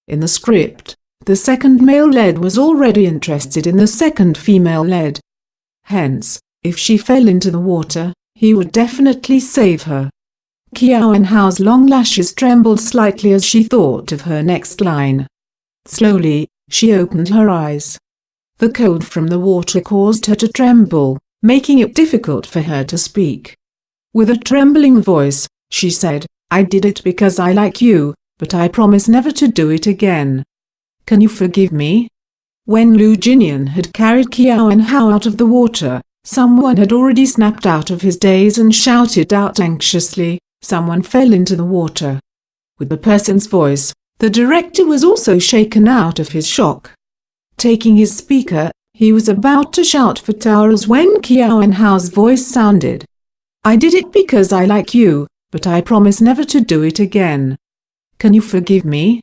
In the script, the second male lead was already interested in the second female lead. Hence, if she fell into the water, he would definitely save her. Qiao Wenhao's long lashes trembled slightly as she thought of her next line. Slowly, she opened her eyes. The cold from the water caused her to tremble, making it difficult for her to speak. With a trembling voice, she said, "I did it because I like you, but I promise never to do it again. Can you forgive me?" When Lu Jinian had carried Qiao Wenhao out of the water, someone had already snapped out of his daze and shouted out anxiously, "Someone fell into the water." With the person's voice, the director was also shaken out of his shock. Taking his speaker, he was about to shout for towels when Qiao Wenhao's voice sounded. "I did it because I like you, but I promise never to do it again. Can you forgive me?"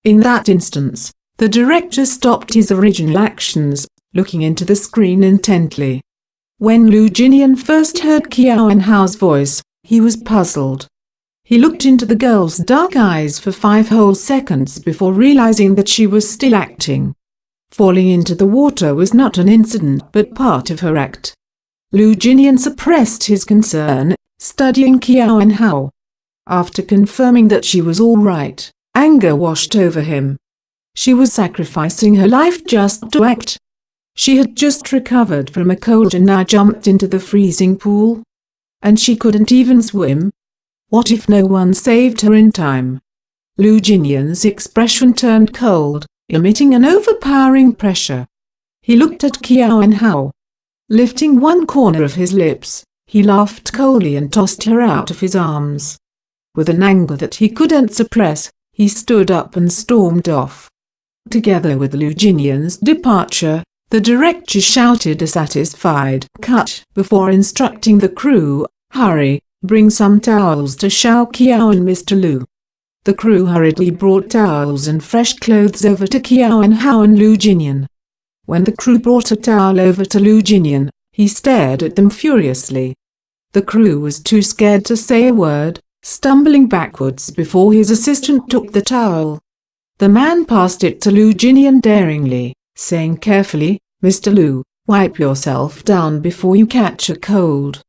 In that instance, the director stopped his original actions, looking into the screen intently. When Lu Jinian first heard Qiao Wenhao's voice, he was puzzled. He looked into the girl's dark eyes for 5 whole seconds before realizing that she was still acting. Falling into the water was not an incident but part of her act. Lu Jinian suppressed his concern, studying Qiao Wenhao. After confirming that she was all right, anger washed over him. She was sacrificing her life just to act. She had just recovered from a cold and now jumped into the freezing pool. And she couldn't even swim. What if no one saved her in time? Lu Jinian's expression turned cold, emitting an overpowering pressure. He looked at Qiao Wenhao. Lifting one corner of his lips, he laughed coldly and tossed her out of his arms. With an anger that he couldn't suppress, he stood up and stormed off. Together with Lu Jinian's departure, the director shouted a satisfied cut before instructing the crew, "Hurry, bring some towels to Xiao Qiao and Mr. Lu." The crew hurriedly brought towels and fresh clothes over to Qiao Wenhao and Lu Jinian. When the crew brought a towel over to Lu Jinian, he stared at them furiously. The crew was too scared to say a word, stumbling backwards before his assistant took the towel. The man passed it to Lu Jinian daringly, saying carefully, "Mr. Lu, wipe yourself down before you catch a cold."